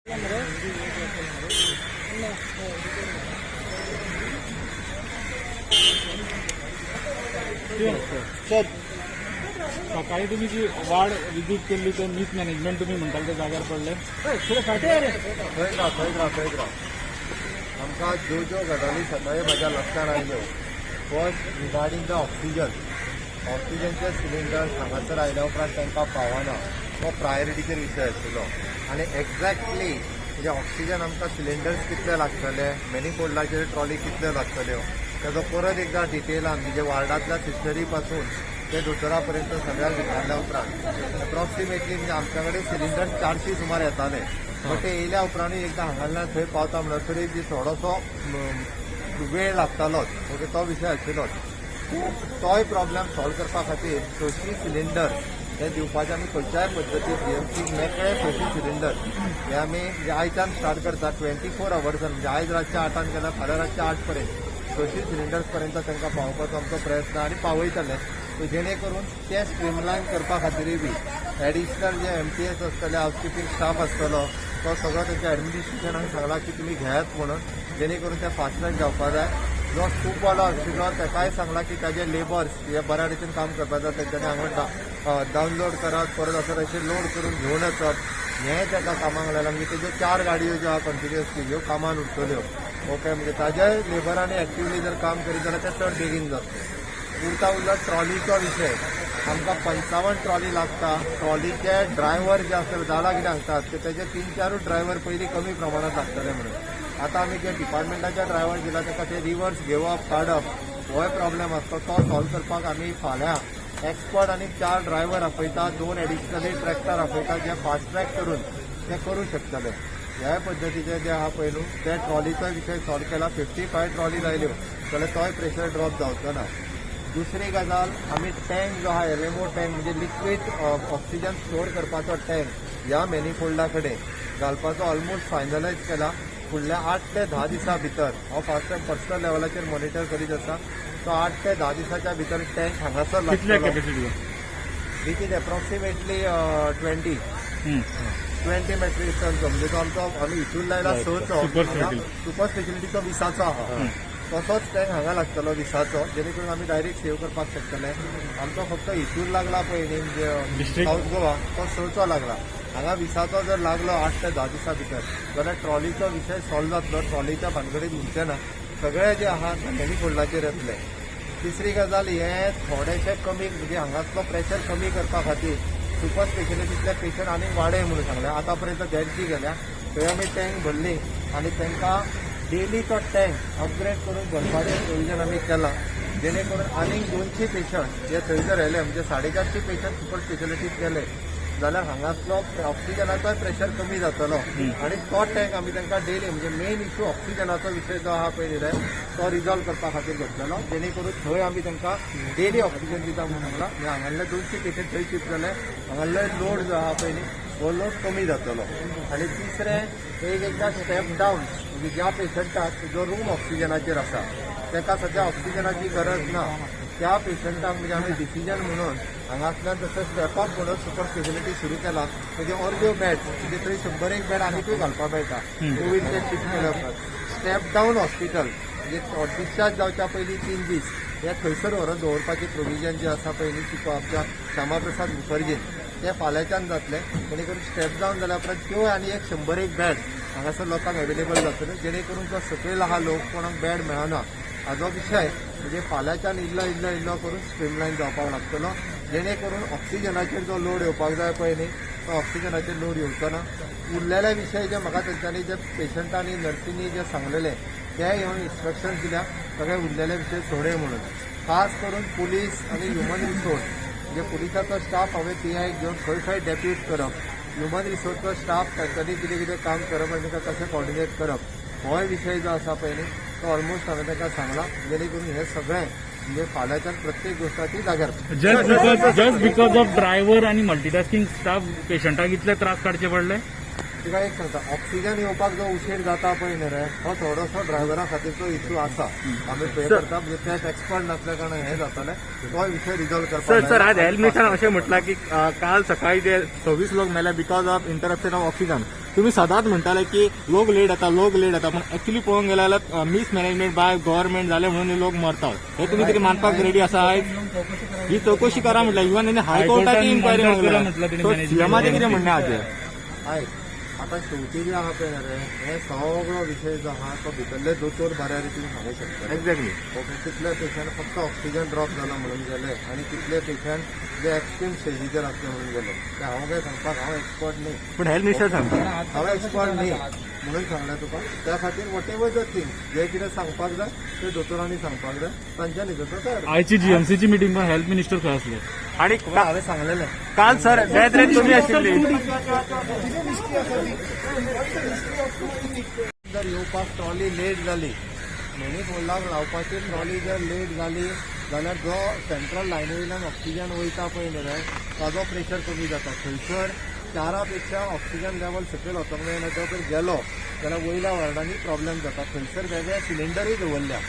Sir सकाळी तुम्ही जी वाढ विजिट केली तर मिसमॅनेजमेंट तुम्ही म्हणताल त्या जाग्यार पडले थोडे फाटे रे थंय राव आमकां ज्यो गजाली सकाळी म्हज्या लक्षांत आयल्यो फर्स्ट रिगार्डींग द ऑक्सिजनचे सिलिंडर हांगासर आयल्या उपरांत तांकां पावना तो प्रायोरिटीचेर विशय आशिल्लो आनी एक्झॅक्टली म्हणजे ऑक्सिजन आमकां सिलिंडर्स कितले लागतले मॅनिफोल्डाचेर ट्रॉली कितल्यो लागतल्यो ताजो परत एकदां डिटेलान म्हणजे वार्डांतल्या सिस्टरी पासून ते दोतोरा पर्यंत सगळ्याक विचारल्या उपरांत अप्रॉक्सिमेटली म्हणजे आमच्या कडेन सिलिंडर 400 सुमार येताले बट ते येयल्या उपरांत एकदां हांगाल्यान थंय पावता म्हणल्यार तरी थोडोसो वेळ लागतालोच ओके तो विशय आशिल्लोच तोय प्रॉब्लेम सॉल्व करपा खातीर 600 सिलिंडर हे दिवपाचे आमी खंयच्याय पद्दतीन बीएमसी मेकळे 600 सिलिंडर हे आमी आयच्यान स्टार्ट करता 24 अवर्सान म्हणजे आयज रातच्या 8 केल्यार फाल्यां रातच्या 8 पर्यंत 600 सिलिंडर्स पर्यंत तांकां पावोवपाचो आमचो प्रयत्न आनी पावयतले सो जेणे करून ते स्ट्रीमलायन करपा खातीरूय बी एडिशनल जे MTS आसतले हावसकीपिंग स्टाफ आसतलो तो सगळो तांच्या एडमिनिस्ट्रेशनाक सांगला की तुमी घेयात म्हणून जेणे करून ते फास्ट ट्रॅक जावपा जाय जो खूप वालो आशिल्लो ताकाय सांगला की ताजे लेबर्स हे बऱ्या रितीन काम करपा जाय तेंच्यांनी हांगा डावनलोड करत परत असं तशें लोड करून घेवन वचप हें ताका कामाक लायलां म्हणजे तेज्यो 4 गाडयो ज्यो आहा कंटिन्युअसली ह्यो कामान उरतल्यो ओके म्हणजे ताज्याय लेबरांनी एक्टिवली जर काम करीत जाल्यार ते चड बेगीन जातलें उरता उरला ट्रॉलीचो विशय आमकां 55 ट्रॉली लागता ट्रॉलीचे ड्रायव्हर जे आसता जाला कितें सांगतात की तेजे 3-4 ड्रायव्हर पयलीं कमी प्रमाणात लागतले म्हणून आतां आमी जे डिपार्टमेंटाच्या ड्रायव्हर दिला ताका ते रिवर्स घेवप काडप होय प्रॉब्लेम आसता तो सॉल्व करपाक आमी फाल्यां एक्सपर्ट आनी 4 ड्रायव्हर आपयता 2 एडिशनली ट्रॅक्टर आपयता जे फास्ट ट्रॅक करून ते करूं शकतले ह्या पद्दतीचे जे आहा पळय न्हू ते ट्रॉलीचो विशय सॉल्व केला 55 ट्रॉली लायल्यो जाल्यार तोय प्रेशर ड्रॉप जावचो ना दुसरी गजाल आमी टँक जो आहा रेमो टँक म्हणजे लिक्वीड ऑक्सिजन स्टोर करपाचो टँक ह्या मॅनिफोल्डा कडेन घालपाचो ऑलमोस्ट फायनलायज केला फुडल्या 8 ते 10 दिसां भितर हांव फास्ट टायम पर्सनल लेवलाचेर मॉनिटर करीत आसा तो 8 ते 10 दिसाच्या भितर टँक हांगासर लागतलो वीच इज एप्रॉक्सिमेटली 20 मेट्रीक टनचो म्हणजे तो आमचो आमी हितून लायला 6चो सुपर स्पेशलिटीचो 20चो आहा तसोच टँक हांगा लागतलो 20चो जेणे करून आमी डायरेक्ट सेव करपाक शकतले आमचो फक्त हितून लागला पळय न्ही म्हणजे साऊथ गोवा तो 6चो लागला हांगा 20चो जर लागलो 8 ते 10 दिसां भितर जाल्यार ट्रॉलीचो विशय सॉल्व जातलो ट्रॉलीच्या भानगडीत उरचे ना सगळे जे आहा मॅनिफोल्डाचेर येतले तिसरी गजाल हे थोडेशे कमी म्हणजे हांगासलो प्रेशर कमी करपा खातीर सुपर स्पेशलिटींतले पेशंट आनी वाडय म्हणून सांगले आतां पर्यंत गॅरंटी गेल्या थंय आमी टँक भरली आनी तांकां डेली तो टँक अपग्रेड करून भरपाचें प्रोविजन आमी केलां जेणे करून आनीक 200 पेशंट जे थंय जर येले म्हणजे 450 पेशंट सुपर स्पेशलिटींत गेले जाल्यार हांगासलो ऑक्सिजनाचोय प्रेशर कमी जातलो आनी तो टँक आमी तांकां डेली म्हणजे मेन इशू ऑक्सिजनाचो विशय जो आहा पळय न्ही तो रिजॉल्व करपा खातीर घेतलेलो जेणे करून थंय आमी तांकां डेली ऑक्सिजन दिता म्हणून सांगला म्हणजे हांगासले 200 पेशंट थंय शिफ्ट जाले हांगासलो लोड जो आहा पळय न्ही हो लोड कमी जातलो आनी तिसरें एकदां स्टेप डावन म्हणजे ज्या पेशंटाक जो रूम ऑक्सिजनाचेर आसा ताका सध्या ऑक्सिजनाची गरज ना त्या पेशंटाक म्हणजे आमी डिसिजन म्हणून हांगासल्यान जसं स्टेप अप म्हणून सुपर स्पेशलिटी सुरू केला म्हणजे ऑर्डिओ बेड म्हणजे थंय 100 बेड आनीकूय घालपाक मेळटा कोवीडचे शिफ्ट केल्या उपरांत स्टेप डावन हॉस्पिटल म्हणजे डिस्चार्ज जावच्या पयलीं 3 दीस हे थंयसर व्हरून दवरपाचें प्रोविजन जें आसा पळय न्ही आमच्या श्यामाप्रसाद मुखर्जीन ते फाल्यांच्यान जातले जेणे करून स्टेप डावन जाल्या उपरांत त्यो आनी एक 100 बेड हांगासर लोकांक अवेलेबल जातले जेणे करून जो सकयल आहा लोक कोणाक बेड मेळना हाजो विशय म्हणजे फाल्यांच्यान इल्लो करून स्ट्रीमलायन जावपाक लागतलो जेणे करून ऑक्सिजनाचेर जो लोड येवपाक जाय पळय न्ही तो ऑक्सिजनाचेर लोड येवचो ना उरलेले विशय जे म्हाका तेंच्यांनी जे पेशंटांनी नर्सींनी जे सांगलेले ते येवन इन्स्ट्रक्शन्स दिल्या सगळे उरलेले विशय सोडय म्हणून खास करून पुलीस आनी ह्युमन रिसोर्स म्हणजे पुलिसाचो स्टाफ हांवें PI घेवन खंय खंय डेप्यूट करप ह्युमन रिसोर्सचो स्टाफ तांच्यांनी कितें काम करप आनी ताका कशें कॉर्डिनेट करप होय विशय जो आसा पळय न्ही तो ऑलमोस्ट हांवें ताका सांगला जेणे करून हे सगळें म्हणजे फाल्यांच्यान प्रत्येक गोष्टाची जाग्यार जस्ट बिकॉज ऑफ ड्रायव्हर आणि मल्टीटास्किंग स्टाफ पेशंटाक इतले त्रास काडचे पडले तुका एक सांगता ऑक्सिजन येवपाक जो उशीर जाता पळय न्ही रे हो थोडोसो ड्रायव्हरा खातीरचो इश्यू आसा आमी पे करता म्हणजे ते एक्सपर्ट नासल्या कारणान हें जातालें तो विशय रिजॉल्व करपाक सर आज हेल्थ मिनिस्टरान अशें म्हटलां की काल सकाळी जे 26 लोक मेले because of interruption of oxygen तुम्ही सदांच म्हणटाले की लोक लेट येता पण ऍक्च्युली पळोवंक गेले जाल्यार मिसमॅनेजमेंट बाय गव्हर्नमेंट जाले म्हणून लोक मरतात हे तुम्ही कितें मानपाक रेडी आसा ही चौकशी करा म्हटलं इव्हन तेणी हायकोर्टाची इन्क्वायरी मागल्या सीएमाचें कितें म्हणणें हाजेर आहे आता शेवटी जे आहा पळय रे हे सगळो विषय जो आहा तो भितरले दोतोर बऱ्या रितीन सांगू शकता एक्झॅक्टली ओके कितले पेशंट फक्त ऑक्सिजन ड्रॉप जाला म्हणून गेले आणि कितले पेशंट जे एक्स्ट्रीम स्टेजीचेर आसले म्हणून गेले ते हांव काय सांगपाक हांव एक्सपर्ट न्ही पण हेल्थ मिनिस्टर सांगता हांव एक्सपर्ट न्ही म्हणून सांगलें तुका त्या खातीर वॉट एवर द थिंग जे कितें सांगपाक जाय ते दोतोरांनी सांगपाक जाय तांच्यानी तयार आयची जीएमसीची मीटिंग पण हेल्थ मिनिस्टर खंय आसले आणि हांवें सांगलेलें काल सर डेथ रेट कमी आशिल्ली जर येवपाक ट्रॉली लेट जाली मणिपूरलाक लावपाची ट्रॉली जर लेट जाली जाल्यार जो सेंट्रल लायनी वयल्यान ऑक्सिजन वयता पळय न्ही रे ताजो प्रेशर कमी जाता थंयसर 4 पेक्षा ऑक्सिजन लेवल सकयल वचोंक जायना तो जर गेलो जाल्यार वयल्या वार्डांनी प्रॉब्लेम जाता थंयसर वेगळे सिलिंडरूय दवरल्या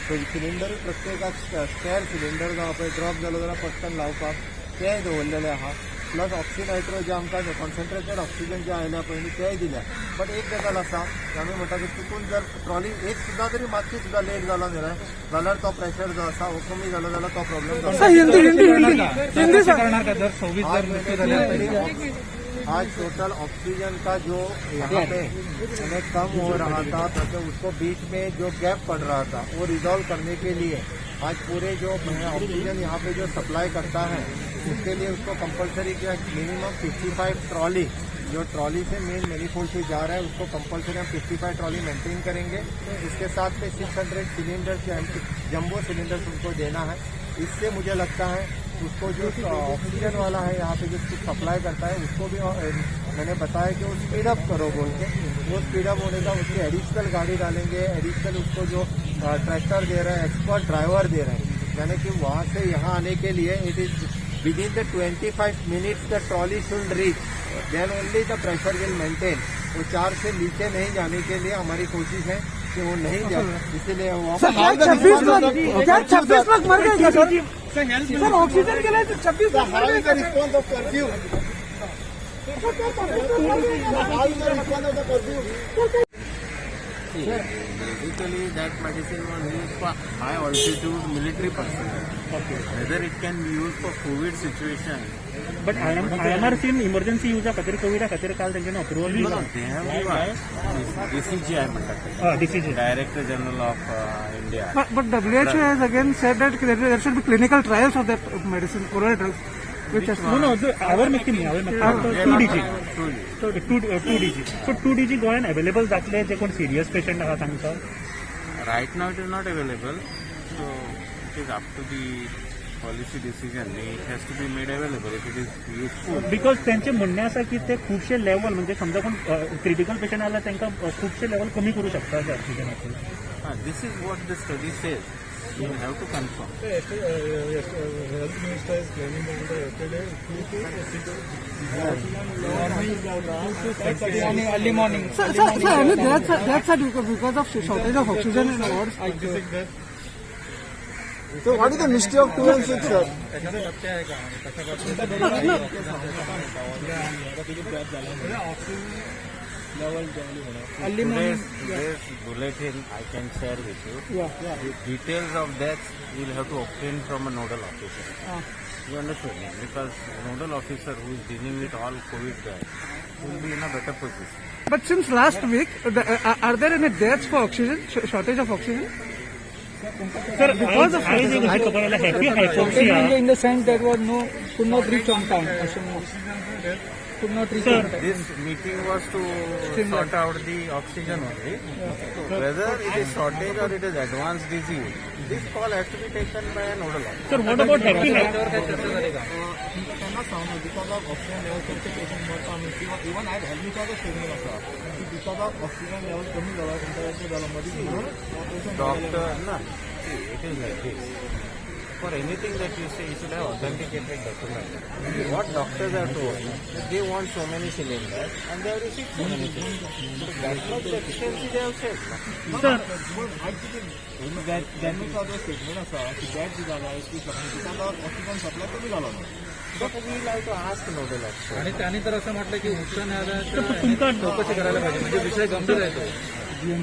सिलिंडरूय प्रत्येकाक स्पेअर सिलिंडर जो पळय ड्रॉप जालो जाल्यार पटकन लावपाक तेय दवरलेले आहा प्लस ऑक्सिनायट्रो जे आमकां कॉन्सन्ट्रेटेड ऑक्सिजन जे आयल्या पळय न्ही तेय दिल्या बट एक गजाल आसा आमी म्हणटा की चुकून जर ट्रॉली एक सुद्दां तरी मातशी सुद्दां लेट जालो न्ही रे जाल्यार तो प्रेशर जो आसा हो कमी जालो जाल्यार तो प्रॉब्लेम जाता आज टोटल ऑक्सीजन का जो यहाँ पे हमें कम हो रहा था तो उसको बीच में जो गैप पड़ रहा था वो रिजॉल्व करने के लिए आज पूरे जो ऑक्सीजन यहाँ पे जो सप्लाई करता है उसके लिए उसको कंपलसरी किया मिनिमम 55 ट्रॉली जो ट्रॉली से मेन मैनिफोल्ड से जा रहा है उसको कंपलसरी हम 55 ट्रॉली मेंटेन करेंगे इसके साथ में 600 सिलेंडर्स जंबो सिलेंडर्स उनको देना है इससे मुझे लगता है उसको जो ऑक्सीजन वाला है यहाँ पे जो सप्लाई करता है उसको भी मैंने बताया कि वो स्पीड अप करो बोल के वो स्पीड अप होने का उसकी एडिशनल गाड़ी डालेंगे एडिशनल उसको जो ट्रैक्टर दे रहे हैं एक्सपर्ट ड्राइवर दे रहे हैं यानी कि वहाँ से यहाँ आने के लिए it is within the 25 minutes the trolley should reach then only the pressure will maintain वो 4 से नीचे नहीं जाने के लिए हमारी कोशिश है कि वो नहीं जाए इसीलिए वो 26 लाख मर गए सर ऑक्सीजन के लिए 26 लाख मर गए response of curfew Basically, that medicine was used for high altitude military personnel. Okay. Whether it can be used for COVID situation. But IMRC emergency use खातीर कोविडा खातीर काल तेंच्यानी approval No, they have given DCGI म्हणतात. DCG Director General of India. But WHO has again said that there should be clinical trials of that medicine, oral drugs. Which is No, our making 2DG. 2DG. So 2DG गोंयान available जातले जे कोण serious patient आहा तांकां Right now it is not available. So it is up to the policy decision. It has to be made available if it is useful. Because त्यांचे म्हणणे आसा की ते खुबशे लेवल म्हणजे समजा कोण क्रिटिकल पेशंट आला तांकां खुबशे लेवल कमी करू शकता ते ऑक्सिजनाचे This is what the study says. You have to confirm. health minister is claiming early morning. Sir, that's because of shortage of oxygen in wards. So what is the mystery of 2 and 6, sir? Early morning. Today's bulletin I can share with you. The details of that you will have to obtain from a nodal officer. You understand? Because nodal officer who is dealing with all COVID guys will be in a better position. But since last week, are there any deaths for oxygen, shortage of oxygen? Sir आज एक गोष्ट खबर आल्या happy हायपोक्सिया In the sense that was could not reach on time. Could not reach on time. This meeting was to sort out the oxygen only. Whether it is shortage or it is advanced disease, this call has to be taken by a nodal officer. Sir what about happy त्यांना सांगू because of oxygen level तुमचे patient मरता आम्ही किंवा even आयज हेल्मिटाचो statement आसा की because of oxygen level कमी जाला तुमच्या जालो मदीं Doctor, no, see, it is like this. For anything that you say, you should have authenticated document. What doctors are told, that they want so many cylinders and they have received so many cylinders. So that's not the efficiency they have said. Sir त्यांचा जो statement आसा की bad जी जागा की because of oxygen supply कमी जालो But we'll have to ask nodal officer. आणि त्यांनी तर असं म्हटलं की उच्च न्यायालयाच्या चौकशी करायला पाहिजे म्हणजे विषय गंभीर आहे तो.